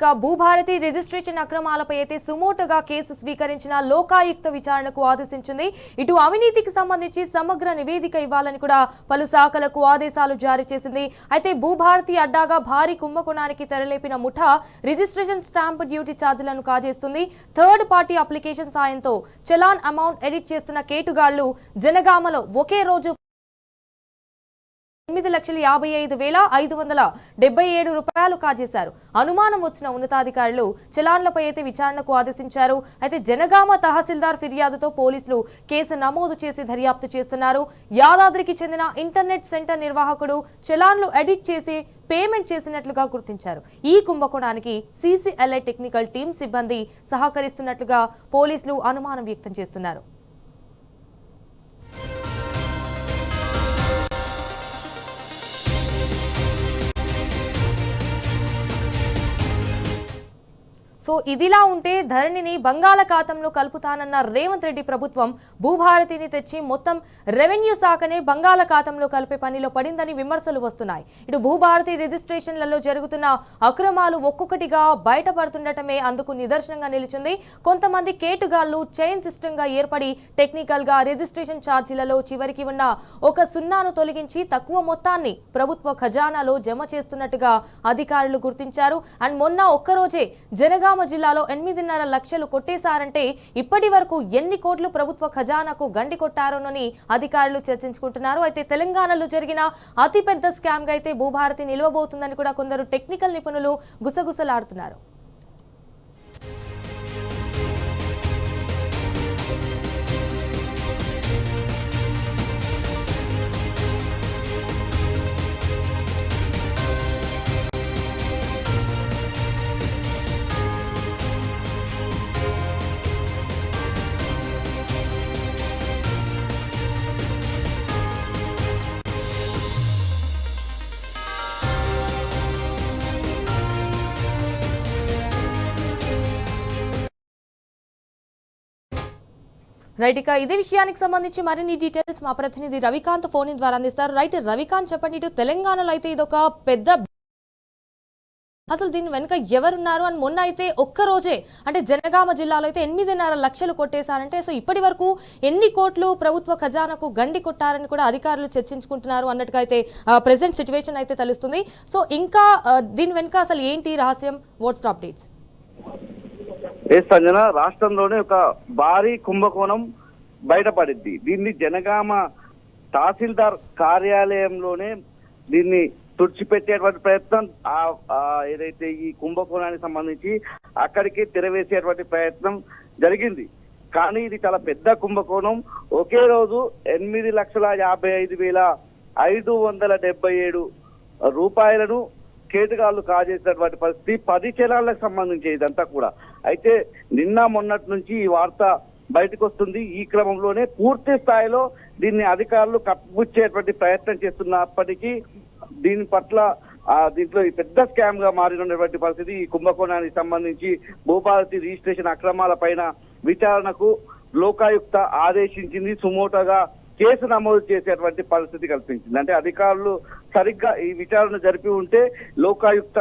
Bhubharati registration అక్రమాలపై అయితే సుమోటోగా case స్వీకరించిన లోకాయుక్త విచారణకు ఆదేశించింది. ఇటు అవినీతికి సంబంధించి సమగ్ర నివేదిక ఇవ్వాలని కూడా పలు శాఖలకు ఆదేశాలు జారీ చేసింది. అయితే భూభారతి అడ్డాగా భారీ కుంభకోణానికి తెరలేపిన ముఠా రిజిస్ట్రేషన్ స్టాంప్ డ్యూటీ ఛార్జీలను కాజేస్తుంది. థర్డ్ పార్టీ అప్లికేషన్ సాయంతో చలాన్ అమౌంట్ ఎడిట్ చేస్తున్న కేటుగాళ్లు జనగామలో ఒకే రోజు 8,55,577 రూపాయలు కాజేశారు. అనుమానం వచ్చిన ఉన్నతాధికారులు చలాన్లపై అయితే విచారణకు ఆదేశించారు. అయితే జనగామ తహసీల్దార్ ఫిర్యాదుతో పోలీసులు కేసు నమోదు చేసి దర్యాప్తు చేస్తున్నారు. యాదాద్రికి చెందిన ఇంటర్నెట్ సెంటర్ నిర్వాహకుడు చలాన్లు ఎడిట్ చేసి పేమెంట్ చేసినట్లుగా గుర్తించారు. ఈ కుంభకోణానికి CCLI టెక్నికల్ టీమ్ సిబ్బంది సహకరిస్తున్నట్లుగా పోలీసులు అనుమానం వ్యక్తం చేస్తున్నారు. సో ఇదిలా ఉంటే ధరణిని బంగాళాఖాతంలో కలుపుతానన్న రేవంత్ రెడ్డి ప్రభుత్వం భూభారతిని తెచ్చి మొత్తం రెవెన్యూ శాఖనే బంగాళాఖాతంలో కలిపే పనిలో పడిందని విమర్శలు వస్తున్నాయి. ఇటు భూభారతి రిజిస్ట్రేషన్లలో జరుగుతున్న అక్రమాలు ఒక్కొక్కటిగా బయటపడుతుండటమే అందుకు నిదర్శనంగా నిలిచింది. కొంతమంది కేటుగాళ్లు చైన్ సిస్టమ్ గా ఏర్పడి టెక్నికల్ గా రిజిస్ట్రేషన్ ఛార్జీలలో చివరికి ఉన్న ఒక సున్నాను తొలగించి తక్కువ మొత్తాన్ని ప్రభుత్వ ఖజానాలో జమ చేస్తున్నట్టుగా అధికారులు గుర్తించారు. అండ్ మొన్న ఒక్కరోజే జనగామ జిల్లాలో 8.5 లక్షలు కొట్టేశారంటే ఇప్పటి వరకు ఎన్ని కోట్లు ప్రభుత్వ ఖజానాకు గండి కొట్టారోనని అధికారులు చర్చించుకుంటున్నారు. అయితే తెలంగాణలో జరిగిన అతిపెద్ద స్కామ్ గా అయితే భూభారతి నిలవబోతుందని కూడా కొందరు టెక్నికల్ నిపుణులు గుసగుసలాడుతున్నారు. రైట్, ఇక ఇదే విషయానికి సంబంధించి మరిన్ని డీటెయిల్స్ మా ప్రతినిధి రవికాంత్ ఫోన్ ద్వారా అందిస్తారు. రైట్ రవికాంత్, చెప్పండి, ఇటు తెలంగాణలో అయితే ఇదొక పెద్ద, అసలు దీని వెనుక ఎవరున్నారు అని మొన్న అయితే ఒక్కరోజే అంటే జనగామ జిల్లాలో అయితే 8.5 లక్షలు కొట్టేశారంటే సో ఇప్పటి వరకు ఎన్ని కోట్లు ప్రభుత్వ ఖజానాకు గండి కొట్టారని కూడా అధికారులు చర్చించుకుంటున్నారు అన్నట్టుగా అయితే ప్రెసెంట్ సిచ్యువేషన్ అయితే తెలుస్తుంది. సో ఇంకా దీని వెనుక అసలు ఏంటి రహస్యం? Watts updates? సంజన, రాష్ట్రంలోనే ఒక భారీ కుంభకోణం బయటపడింది. దీన్ని జనగామ తహసీల్దార్ కార్యాలయంలోనే దీన్ని తుడిచిపెట్టేటువంటి ప్రయత్నం, ఏదైతే ఈ కుంభకోణానికి సంబంధించి అక్కడికి తెరవేసేటువంటి ప్రయత్నం జరిగింది. కానీ ఇది చాలా పెద్ద కుంభకోణం. ఒకే రోజు 8,55,577 రూపాయలను కేటుగాళ్లు కాజేసినటువంటి పరిస్థితి. 10 చలాన్లకు సంబంధించి ఇదంతా కూడా. అయితే నిన్న మొన్నటి నుంచి ఈ వార్త బయటకు వస్తుంది. ఈ క్రమంలోనే పూర్తి స్థాయిలో దీన్ని అధికారులు కప్పిపుచ్చేటువంటి ప్రయత్నం చేస్తున్నప్పటికీ దీని పట్ల దీంట్లో పెద్ద స్కామ్ గా మారినటువంటి పరిస్థితి. ఈ కుంభకోణానికి సంబంధించి భూభారతి రిజిస్ట్రేషన్ అక్రమాల పైన విచారణకు లోకాయుక్త ఆదేశించింది. సుమోటోగా కేసు నమోదు చేసేటువంటి పరిస్థితి కల్పించింది. అంటే అధికారులు సరిగ్గా ఈ విచారణ జరిపి ఉంటే లోకాయుక్త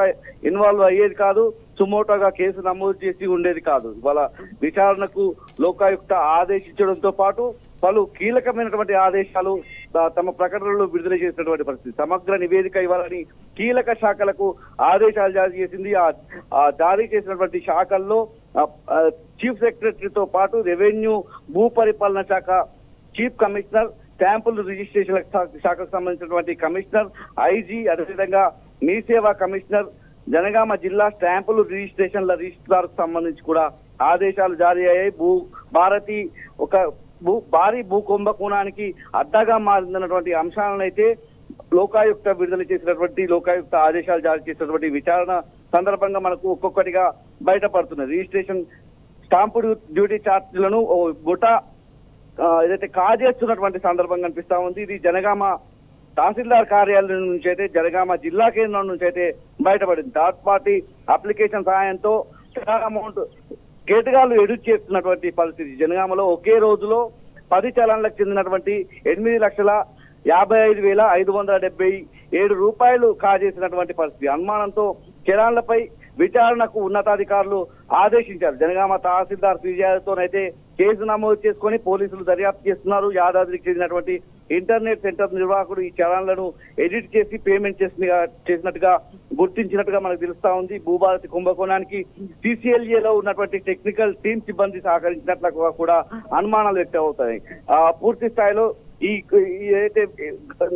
ఇన్వాల్వ్ అయ్యేది కాదు, సుమోటోగా కేసు నమోదు చేసి ఉండేది కాదు. ఇవాళ విచారణకు లోకాయుక్త ఆదేశించడంతో పాటు పలు కీలకమైనటువంటి ఆదేశాలు తమ ప్రకటనలో విడుదల చేసినటువంటి పరిస్థితి. సమగ్ర నివేదిక ఇవ్వాలని కీలక శాఖలకు ఆదేశాలు జారీ చేసింది. జారీ చేసినటువంటి శాఖల్లో చీఫ్ సెక్రటరీతో పాటు రెవెన్యూ, భూ పరిపాలన శాఖ చీఫ్ కమిషనర్, స్టాంపుల్ రిజిస్ట్రేషన్ శాఖకు సంబంధించినటువంటి కమిషనర్, IG, అదేవిధంగా మీ సేవా కమిషనర్, జనగామ జిల్లా స్టాంపుల్ రిజిస్ట్రేషన్ల రిజిస్ట్రార్ సంబంధించి కూడా ఆదేశాలు జారీ అయ్యాయి. భారతి ఒక భారీ భూ కుంభకోణానికి అడ్డగా మారిందన్నటువంటి అంశాలను అయితే లోకాయుక్త విడుదల చేసినటువంటి లోకాయుక్త ఆదేశాలు జారీ చేసినటువంటి విచారణ సందర్భంగా మనకు ఒక్కొక్కటిగా బయటపడుతున్నది. రిజిస్ట్రేషన్ స్టాంపు డ్యూటీ ఛార్జీలను ముఠా ఏదైతే కాజేస్తున్నటువంటి సందర్భం కనిపిస్తా ఉంది. ఇది జనగామ తహసీల్దార్ కార్యాలయం నుంచి అయితే, జనగామ జిల్లా కేంద్రం నుంచి అయితే బయటపడింది. థర్డ్ పార్టీ అప్లికేషన్ సహాయంతో అమౌంట్ కేటుగాళ్లు ఎడిట్ చేస్తున్నటువంటి పరిస్థితి. జనగామలో ఒకే రోజులో 10 చలాన్లకు చెందినటువంటి 8,55,577 రూపాయలు కాజేసినటువంటి పరిస్థితి. అనుమానంతో చలాన్లపై విచారణకు ఉన్నతాధికారులు ఆదేశించారు. జనగామ తహసీల్దార్ ఫిర్యాదుతోనైతే కేసు నమోదు చేసుకొని పోలీసులు దర్యాప్తు చేస్తున్నారు. యాదాద్రికి చెందినటువంటి ఇంటర్నెట్ సెంటర్ నిర్వాహకుడు ఈ చలాన్లను ఎడిట్ చేసి పేమెంట్ చేసినట్టుగా గుర్తించినట్టుగా మనకు తెలుస్తా ఉంది. భూభారతి కుంభకోణానికి సిసిఎల్ఏలో ఉన్నటువంటి టెక్నికల్ టీమ్ సిబ్బంది సహకరించినట్లుగా కూడా అనుమానాలు వ్యక్తం అవుతాయి. పూర్తి స్థాయిలో ఈ ఏదైతే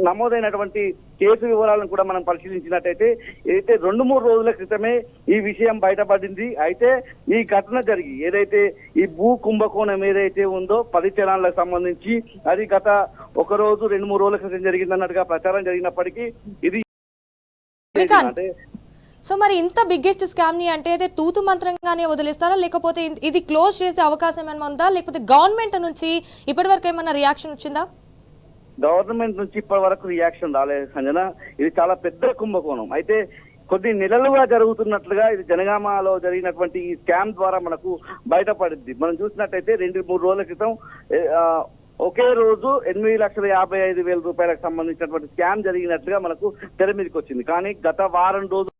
నమోదైనటువంటి కేసు వివరాలను కూడా మనం పరిశీలించినట్టయితే ఏదైతే 2-3 రోజుల క్రితమే ఈ విషయం బయటపడింది. అయితే ఈ ఘటన జరిగి ఏదైతే ఈ భూ కుంభకోణం ఏదైతే ఉందో 10 చలాన్లకు సంబంధించి అది గత 1 రోజు 2-3 రోజుల క్రితం జరిగిందన్నట్టుగా ప్రచారం జరిగినప్పటికీ ఇది అంటే సో మరి ఇంత బిగ్గెస్ట్ స్కామ్ ని అంటే అయితే తూతు మంత్రంగానే వదిలేస్తారా, లేకపోతే ఇది క్లోజ్ చేసే అవకాశం ఏమైనా ఉందా, లేకపోతే గవర్నమెంట్ నుంచి ఇప్పటి వరకు ఏమైనా రియాక్షన్ వచ్చిందా? గవర్నమెంట్ నుంచి ఇప్పటి వరకు రియాక్షన్ రాలేదు సంజన. ఇది చాలా పెద్ద కుంభకోణం. అయితే కొన్ని నెలలుగా జరుగుతున్నట్లుగా ఇది జనగామలో జరిగినటువంటి ఈ స్కామ్ ద్వారా మనకు బయటపడింది. మనం చూసినట్టయితే 2-3 రోజుల క్రితం ఒకే రోజు 8,55,000 రూపాయలకు సంబంధించినటువంటి స్కామ్ జరిగినట్లుగా మనకు తెర మీదకి వచ్చింది. కానీ గత వారం రోజులు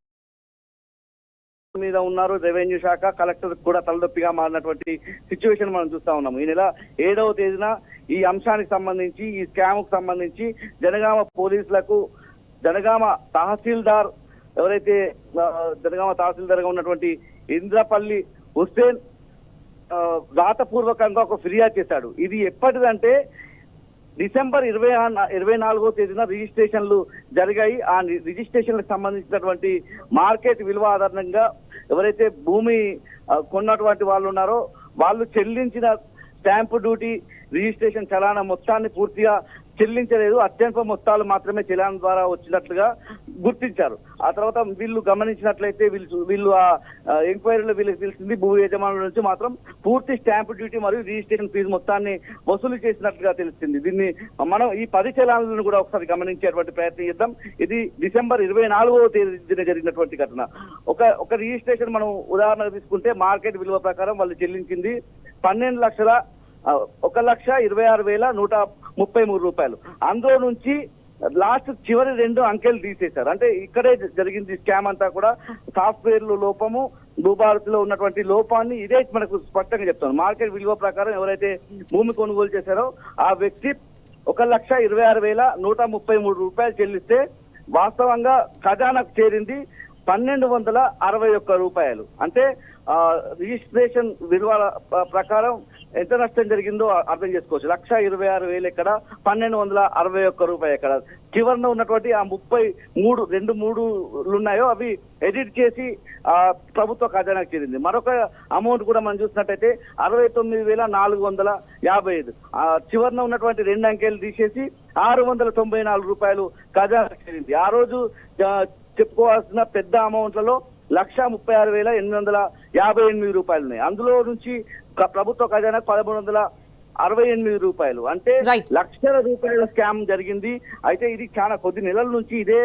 మీద ఉన్నారు. రెవెన్యూ శాఖ కలెక్టర్ కూడా తలనొప్పిగా మారినటువంటి సిచ్యువేషన్ మనం చూస్తా ఉన్నాము. ఈ నెల 7వ తేదీన ఈ అంశానికి సంబంధించి ఈ స్కామ్ కు సంబంధించి జనగామ పోలీసులకు జనగామ తహసీల్దార్ ఎవరైతే జనగామ తహసీల్దార్ గా ఉన్నటువంటి ఇంద్రపల్లి హుస్సేన్ రాతపూర్వకంగా ఒక ఫిర్యాదు చేశాడు. ఇది ఎప్పటిదంటే డిసెంబర్ 24వ తేదీన రిజిస్ట్రేషన్లు జరిగాయి. ఆ రిజిస్ట్రేషన్లకు సంబంధించినటువంటి మార్కెట్ విలువ ఆధారంగా ఎవరైతే భూమి కొన్నటువంటి వాళ్ళు ఉన్నారో వాళ్ళు చెల్లించిన స్టాంపు డ్యూటీ రిజిస్ట్రేషన్ చలానా మొత్తాన్ని పూర్తిగా చెల్లించలేదు. అత్యల్ప మొత్తాలు మాత్రమే చలాన్ ద్వారా వచ్చినట్లుగా గుర్తించారు. ఆ తర్వాత వీళ్ళు గమనించినట్లయితే వీళ్ళు ఆ ఎంక్వైరీలో వీళ్ళకి తెలిసింది భూ యజమానుల నుంచి మాత్రం పూర్తి స్టాంపు డ్యూటీ మరియు రిజిస్ట్రేషన్ ఫీజు మొత్తాన్ని వసూలు చేసినట్లుగా తెలిసింది. దీన్ని మనం ఈ 10 చలాన్లను కూడా ఒకసారి గమనించేటువంటి ప్రయత్నం చేద్దాం. ఇది డిసెంబర్ 24వ తేదీన జరిగినటువంటి ఘటన. ఒక రిజిస్ట్రేషన్ మనం ఉదాహరణకు తీసుకుంటే మార్కెట్ విలువ ప్రకారం వాళ్ళు చెల్లించింది 1,26,133 రూపాయలు. అందులో నుంచి లాస్ట్ చివరి 2 అంకెలు తీసేశారు. అంటే ఇక్కడే జరిగింది స్కామ్ అంతా కూడా. సాఫ్ట్వేర్లు లోపము, భూభారతిలో ఉన్నటువంటి లోపాన్ని ఇదే మనకు స్పష్టంగా చెప్తాను. మార్కెట్ విలువ ప్రకారం ఎవరైతే భూమి కొనుగోలు చేశారో ఆ వ్యక్తి 1,26,133 రూపాయలు చెల్లిస్తే వాస్తవంగా ఖజానాకు చేరింది 1,261 రూపాయలు. అంటే రిజిస్ట్రేషన్ విలువ ప్రకారం ఎంత నష్టం జరిగిందో అర్థం చేసుకోవచ్చు. 1,26,000 ఎక్కడ, 1,261 రూపాయలు ఎక్కడ. చివరిన ఉన్నటువంటి ఆ 33 ఉన్నాయో అవి ఎడిట్ చేసి ప్రభుత్వ ఖజానాకు చేరింది. మరొక అమౌంట్ కూడా మనం చూసినట్టయితే 69,455 చివరిన ఉన్నటువంటి 2 అంకెలు తీసేసి 694 రూపాయలు ఖజానాకు చేరింది. ఆ రోజు చెప్పుకోవాల్సిన పెద్ద అమౌంట్లలో 1,36,858 రూపాయలు ఉన్నాయి. అందులో నుంచి ప్రభుత్వ ఖజానాకు 1,368 రూపాయలు, అంటే లక్షల రూపాయల స్కామ్ జరిగింది. అయితే ఇది చాలా కొద్ది నెలల నుంచి ఇదే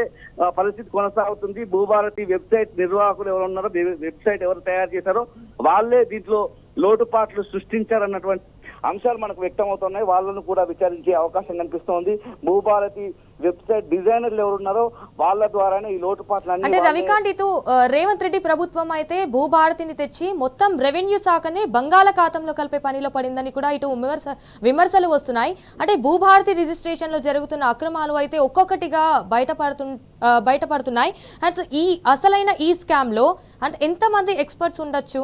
పరిస్థితి కొనసాగుతుంది. భూభారతి వెబ్సైట్ నిర్వాహకులు ఎవరు ఉన్నారో, వెబ్సైట్ ఎవరు తయారు చేశారో వాళ్ళే దీంట్లో లోటుపాట్లు సృష్టించారన్నటువంటి అంశాలు మనకు వ్యక్తం అవుతున్నాయి. వాళ్ళను కూడా విచారించే అవకాశం కనిపిస్తోంది. భూభారతి వెబ్సైట్ డిజైనర్లు ఎవరున్నారో వాళ్ళ ద్వారానే ఈ లోటుపాట్లు అంటే రవికాంత్, ఇటు రేవంత్ రెడ్డి ప్రభుత్వం అయితే భూభారతిని తెచ్చి మొత్తం రెవెన్యూ శాఖని బంగాళాఖాతంలో కలిపే పనిలో పడిందని కూడా ఇటు విమర్శలు వస్తున్నాయి. అంటే భూభారతి రిజిస్ట్రేషన్ లో జరుగుతున్న అక్రమాలు అయితే ఒక్కొక్కటిగా బయటపడుతున్నాయి. అండ్ ఈ అసలైన ఈ స్కామ్ లో అంటే ఎంతమంది ఎక్స్పర్ట్స్ ఉండొచ్చు?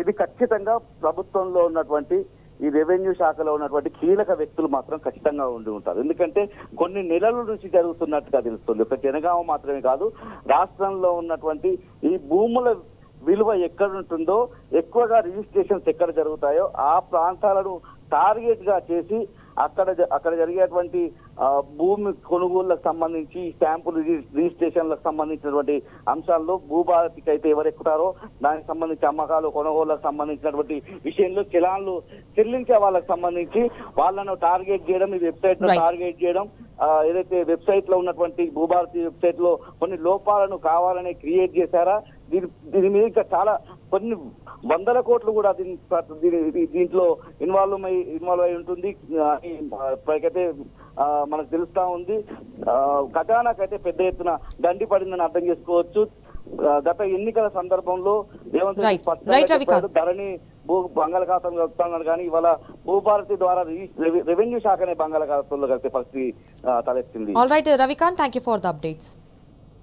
ఇది ఖచ్చితంగా ప్రభుత్వంలో ఉన్నటువంటి ఈ రెవెన్యూ శాఖలో ఉన్నటువంటి కీలక వ్యక్తులు మాత్రం ఖచ్చితంగా ఉండి ఉంటారు. ఎందుకంటే కొన్ని నెలల నుంచి జరుగుతున్నట్టుగా తెలుస్తుంది. ఒక జనగామ మాత్రమే కాదు, రాష్ట్రంలో ఉన్నటువంటి ఈ భూముల విలువ ఎక్కడ ఉంటుందో, ఎక్కువగా రిజిస్ట్రేషన్స్ ఎక్కడ జరుగుతాయో ఆ ప్రాంతాలను టార్గెట్ గా చేసి అక్కడ జరిగేటువంటి భూమి కొనుగోళ్లకు సంబంధించి, స్టాంపులు రిజిస్ట్రేషన్లకు సంబంధించినటువంటి అంశాల్లో భూభారతికి అయితే ఎవరు ఎక్కుతారో దానికి సంబంధించి అమ్మకాలు కొనుగోళ్లకు సంబంధించినటువంటి విషయంలో చలాన్లు చెల్లించే వాళ్ళకి సంబంధించి వాళ్ళను టార్గెట్ చేయడం, ఈ వెబ్సైట్ లో టార్గెట్ చేయడం, ఏదైతే వెబ్సైట్ లో ఉన్నటువంటి భూభారతి వెబ్సైట్ లో కొన్ని లోపాలను కావాలని క్రియేట్ చేశారా, దీని మీద చాలా కొన్ని 100 కోట్లు కూడా దీంట్లో ఇన్వాల్వ్ అయి ఉంటుంది ఇప్పటికైతే మనకు తెలుస్తా ఉంది. ఖజానాకైతే పెద్ద ఎత్తున దండి పడిందని అర్థం చేసుకోవచ్చు. గత ఎన్నికల సందర్భంలో రేవంత్ Right. రెడ్డి స్పష్టంగా Right, చెప్పాడు, రవికాంత్. ధరణి బంగాళాఖాతంలో కలుపుతున్నారు కానీ ఇవాళ భూభారతి ద్వారా రెవెన్యూ శాఖనే బంగాళాఖాతంలో కలిపే పరిస్థితి తలెత్తింది. All right Ravikanth, thank you for the updates.